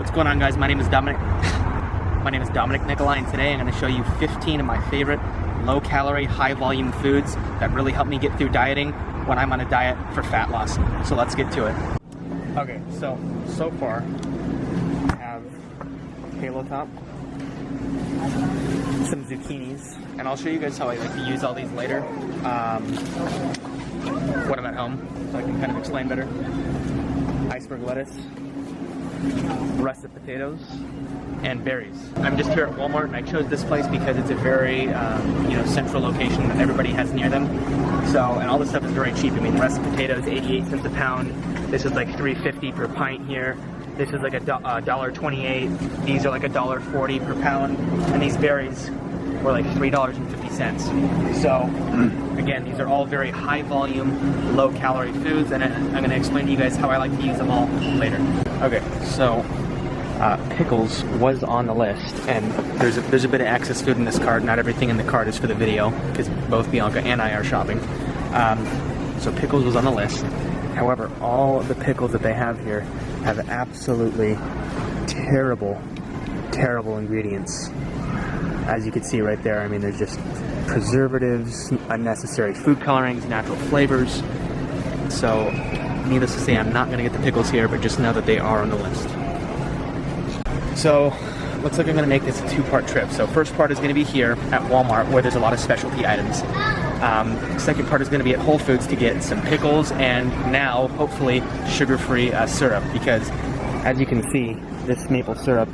What's going on, guys? My name is Dominic Nikolai, and today I'm going to show you 15 of my favorite low-calorie, high-volume foods that really help me get through dieting when I'm on a diet for fat loss. So let's get to it. Okay, so far I have Halo Top, some zucchinis, and I'll show you guys how I like to use all these later when I'm at home, so I can kind of explain better. Iceberg lettuce, russet potatoes, and berries. I'm just here at Walmart, and I chose this place because it's a very central location that everybody has near them. So, and all this stuff is very cheap. I mean, russet potatoes, 88 cents a pound. This is like $3.50 per pint here. This is like $1.28. These are like $1.40 per pound, and these berries were like $3.50. So, again, these are all very high volume, low calorie foods, and I'm going to explain to you guys how I like to use them all later. Okay, so pickles was on the list, and there's a bit of excess food in this cart. Not everything in the cart is for the video, because both Bianca and I are shopping. So pickles was on the list. However, all of the pickles that they have here have absolutely terrible ingredients. As you can see right there, I mean, there's just preservatives, unnecessary food colorings, natural flavors. So, needless to say, I'm not going to get the pickles here, but just know that they are on the list. So, looks like I'm going to make this a two-part trip. So, first part is going to be here at Walmart, where there's a lot of specialty items. Second part is going to be at Whole Foods to get some pickles and now, hopefully, sugar-free syrup, because as you can see, this maple syrup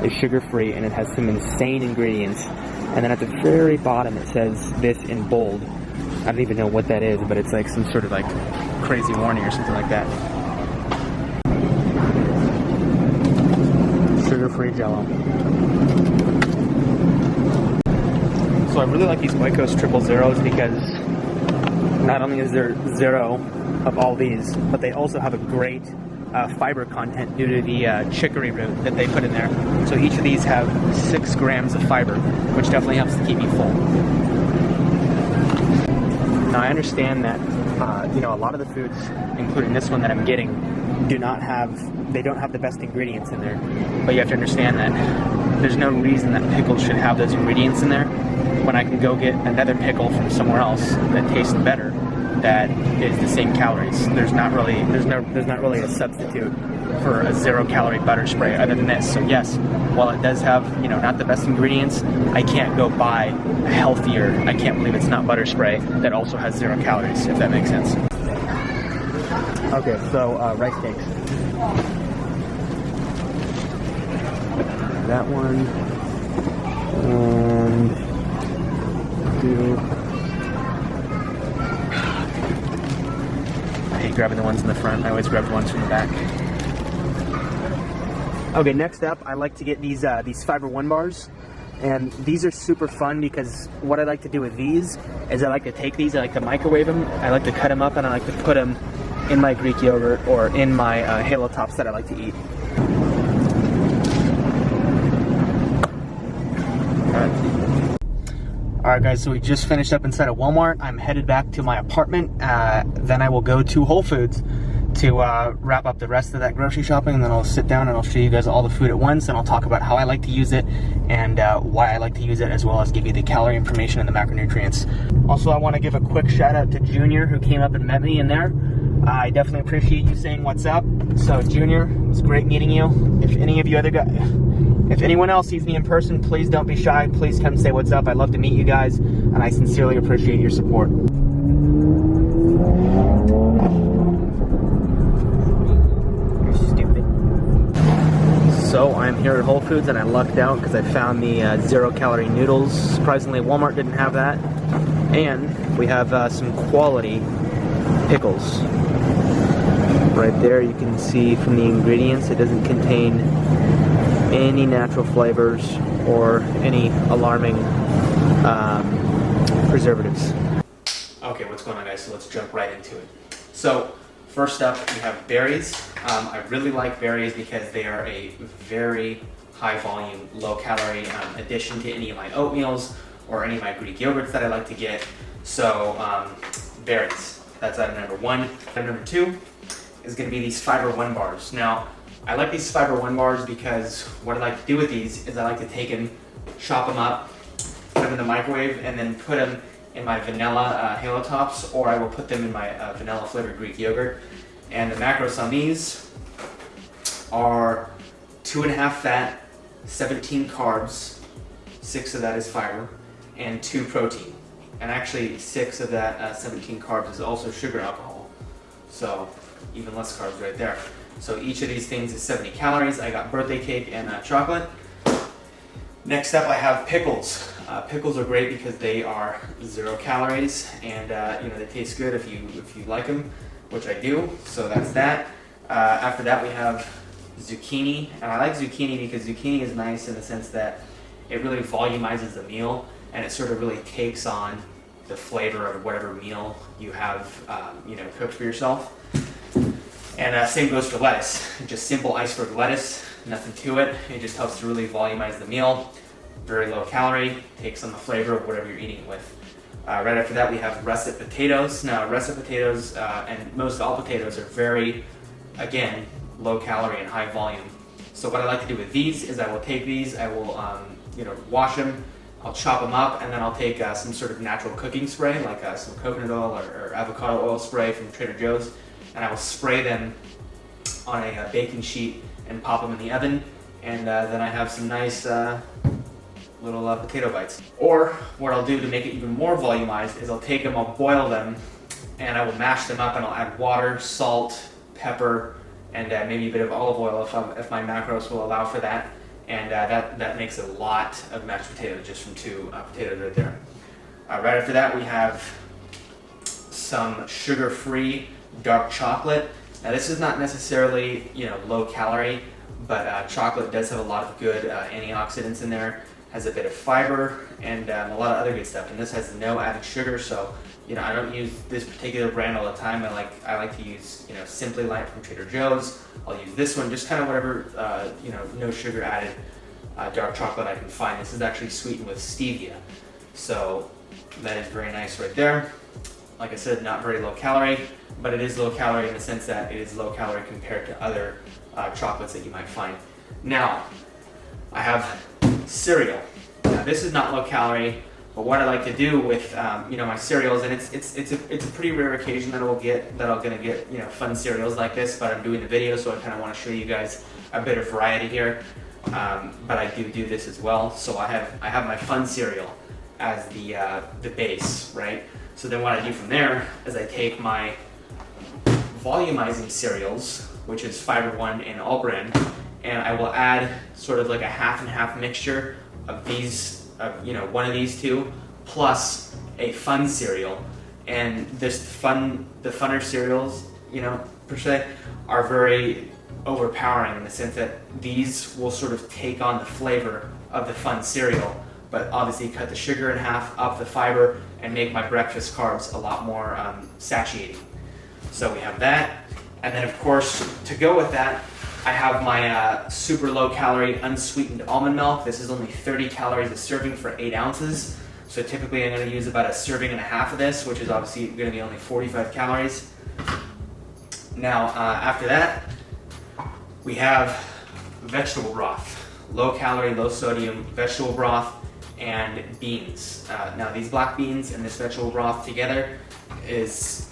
is sugar-free and it has some insane ingredients. And then at the very bottom it says this in bold. I don't even know what that is, but it's like some sort of like crazy warning or something like that. Sugar-free Jello. So I really like these Oikos Triple Zeros because not only is there zero of all these, but they also have a great fiber content due to the chicory root that they put in there. So each of these have 6 grams of fiber, which definitely helps to keep me full. Now I understand that a lot of the foods, including this one that I'm getting, don't have the best ingredients in there. But you have to understand that there's no reason that pickles should have those ingredients in there when I can go get another pickle from somewhere else that tastes better, that is the same calories. There's not really a substitute for a 0-calorie butter spray other than this. So yes, while it does have not the best ingredients, I can't go buy a healthier, I can't believe it's not butter spray, that also has 0 calories, if that makes sense. Okay, so rice cakes. That one, and I hate grabbing the ones in the front. I always grab the ones from the back. Okay, next up, I like to get these Fiber One bars, and these are super fun because what I like to do with these is I like to take these, I like to microwave them, I like to cut them up, and I like to put them in my Greek yogurt or in my Halo Tops that I like to eat. Alright guys, so we just finished up inside of Walmart. I'm headed back to my apartment. Then I will go to Whole Foods to wrap up the rest of that grocery shopping, and then I'll sit down and I'll show you guys all the food at once, and I'll talk about how I like to use it and why I like to use it, as well as give you the calorie information and the macronutrients. Also, I want to give a quick shout out to Junior, who came up and met me in there. I definitely appreciate you saying what's up. So Junior, it was great meeting you. If anyone else sees me in person, please don't be shy. Please come say what's up. I'd love to meet you guys, and I sincerely appreciate your support. You're stupid. So I'm here at Whole Foods, and I lucked out because I found the 0-calorie noodles. Surprisingly, Walmart didn't have that. And we have some quality pickles. Right there, you can see from the ingredients, it doesn't contain any natural flavors or any alarming preservatives. Okay, what's going on, guys? So let's jump right into it. So first up, we have berries. I really like berries because they are a very high volume, low calorie addition to any of my oatmeals or any of my Greek yogurts that I like to get. So berries, that's item number 1. Item number 2 is going to be these Fiber One bars. Now, I like these Fiber One bars because what I like to do with these is I like to take them, chop them up, put them in the microwave, and then put them in my vanilla Halo Tops, or I will put them in my vanilla flavored Greek yogurt. And the macros on these are 2.5 fat, 17 carbs, 6 of that is fiber, and 2 protein. And actually 6 of that 17 carbs is also sugar alcohol. So even less carbs right there. So each of these things is 70 calories. I got birthday cake and chocolate. Next up I have pickles. Pickles are great because they are 0 calories, and they taste good if you like them, which I do. So that's that. After that we have zucchini, and I like zucchini because zucchini is nice in the sense that it really volumizes the meal, and it sort of really takes on the flavor of whatever meal you have cooked for yourself. And same goes for lettuce. Just simple iceberg lettuce, nothing to it. It just helps to really volumize the meal. Very low calorie, takes on the flavor of whatever you're eating it with. Right after that we have russet potatoes. Now russet potatoes and most all potatoes are very, again, low calorie and high volume. So what I like to do with these is I will take these, I will wash them, I'll chop them up, and then I'll take some sort of natural cooking spray, like some coconut oil or avocado oil spray from Trader Joe's, and I will spray them on a baking sheet and pop them in the oven, and then I have some nice little potato bites. Or what I'll do to make it even more volumized is I'll take them, I'll boil them, and I will mash them up, and I'll add water, salt, pepper, and maybe a bit of olive oil if my macros will allow for that. And that makes a lot of mashed potatoes just from 2 potatoes right there. Right after that we have some sugar-free dark chocolate. Now this is not necessarily low calorie, but chocolate does have a lot of good antioxidants in there, has a bit of fiber, and a lot of other good stuff. And this has no added sugar, so I don't use this particular brand all the time. I like to use Simply Light from Trader Joe's. I'll use this one, just kind of whatever no sugar added dark chocolate I can find. This is actually sweetened with stevia, so that is very nice right there. Like I said, not very low calorie, but it is low calorie in the sense that it is low calorie compared to other chocolates that you might find. Now, I have cereal. Now, this is not low calorie, but what I like to do with my cereals, and it's a pretty rare occasion that I'm gonna get fun cereals like this, but I'm doing the video, so I kind of want to show you guys a bit of variety here. But I do this as well. So I have my fun cereal as the base, right? So then what I do from there is I take my volumizing cereals, which is Fiber One and All Brand, and I will add sort of like a half and half mixture of these, one of these two, plus a fun cereal. And the funner cereals, per se, are very overpowering in the sense that these will sort of take on the flavor of the fun cereal, but obviously cut the sugar in half, up the fiber, and make my breakfast carbs a lot more satiating. So we have that, and then of course, to go with that, I have my super low calorie unsweetened almond milk. This is only 30 calories a serving for 8 ounces. So typically I'm going to use about a serving and a half of this, which is obviously going to be only 45 calories. Now after that, we have vegetable broth. Low calorie, low sodium vegetable broth and beans. Now these black beans and this vegetable broth together is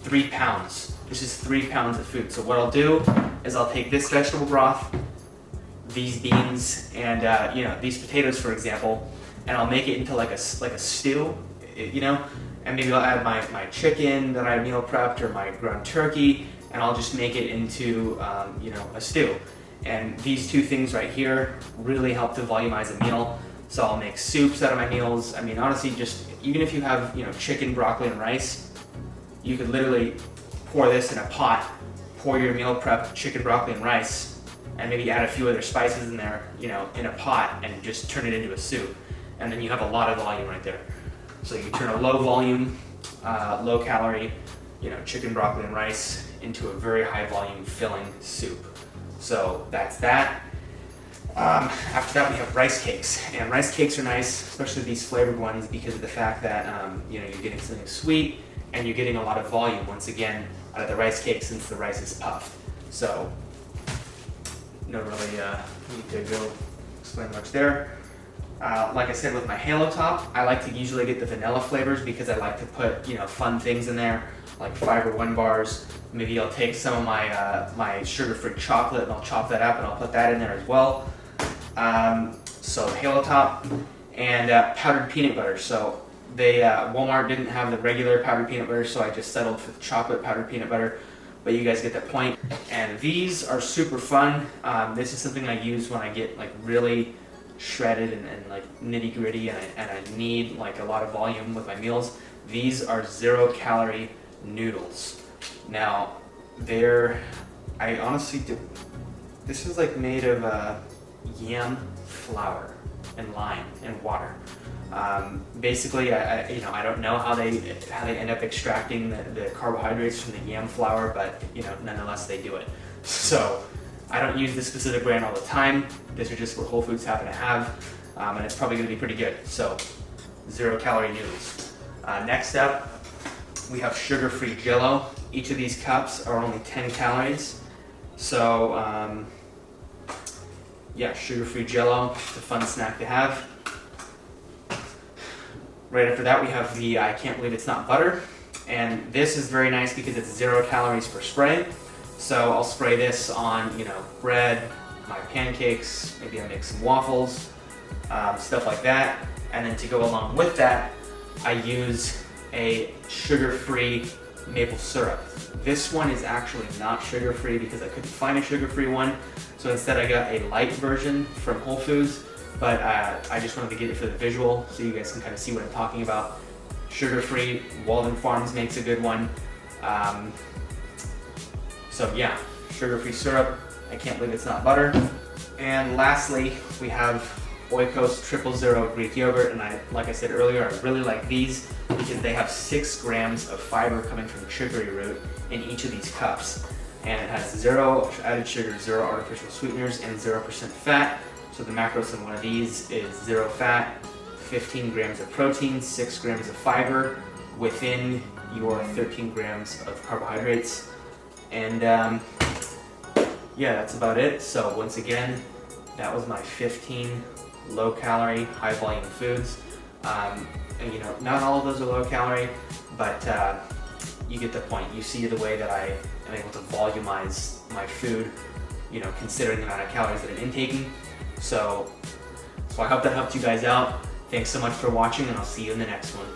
3 pounds. This is 3 pounds of food. So what I'll do is I'll take this vegetable broth, these beans, and these potatoes, for example, and I'll make it into like a stew, and maybe I'll add my chicken that I meal prepped or my ground turkey, and I'll just make it into a stew. And these two things right here really help to volumize a meal. So I'll make soups out of my meals. I mean, honestly, just even if you have chicken, broccoli, and rice, you could literally pour this in a pot, pour your meal prep chicken, broccoli, and rice, and maybe add a few other spices in there, in a pot, and just turn it into a soup. And then you have a lot of volume right there. So you turn a low volume, low calorie, chicken, broccoli, and rice into a very high volume filling soup. So that's that. After that we have rice cakes, and rice cakes are nice, especially these flavored ones, because of the fact that you're getting something sweet and you're getting a lot of volume once again out of the rice cake since the rice is puffed. So, no really need to go explain much there. Like I said, with my Halo Top, I like to usually get the vanilla flavors because I like to put, you know, fun things in there, like Fiber One bars. Maybe I'll take some of my my sugar-free chocolate and I'll chop that up and I'll put that in there as well. So Halo Top and powdered peanut butter. So they Walmart didn't have the regular powdered peanut butter, so I just settled for the chocolate powdered peanut butter. But you guys get that point. And these are super fun. This is something I use when I get like really shredded and like nitty gritty and I need like a lot of volume with my meals. These are 0-calorie noodles. Now I honestly do, this is like made of yam flour and lime and water. Basically, I don't know how they end up extracting the carbohydrates from the yam flour, but you know, nonetheless they do it. So I don't use this specific brand all the time. This is just what Whole Foods happen to have, and it's probably going to be pretty good. So 0-calorie noodles. Next up, we have sugar-free Jell-O. Each of these cups are only 10 calories. So yeah, sugar-free Jell-O. It's a fun snack to have. Right after that, we have the I Can't Believe It's Not Butter. And this is very nice because it's 0 calories per spray. So I'll spray this on, you know, bread, my pancakes, maybe I make some waffles, stuff like that. And then to go along with that, I use a sugar-free maple syrup. This one is actually not sugar-free because I couldn't find a sugar-free one. So instead I got a light version from Whole Foods, but I just wanted to get it for the visual so you guys can kind of see what I'm talking about. Sugar-free, Walden Farms makes a good one. So yeah, sugar-free syrup. I Can't Believe It's Not Butter. And lastly, we have Oikos 000 Greek yogurt, and like I said earlier, I really like these because they have 6 grams of fiber coming from chicory root in each of these cups. And it has 0 added sugar, 0 artificial sweeteners, and 0% fat. So the macros in one of these is 0 fat, 15 grams of protein, 6 grams of fiber within your 13 grams of carbohydrates. And yeah, that's about it. So once again, that was my 15 low-calorie, high-volume foods. And you know, not all of those are low-calorie, but you get the point. You see the way that I am able to volumize my food, you know, considering the amount of calories that I'm intaking. So I hope that helped you guys out. Thanks so much for watching, and I'll see you in the next one.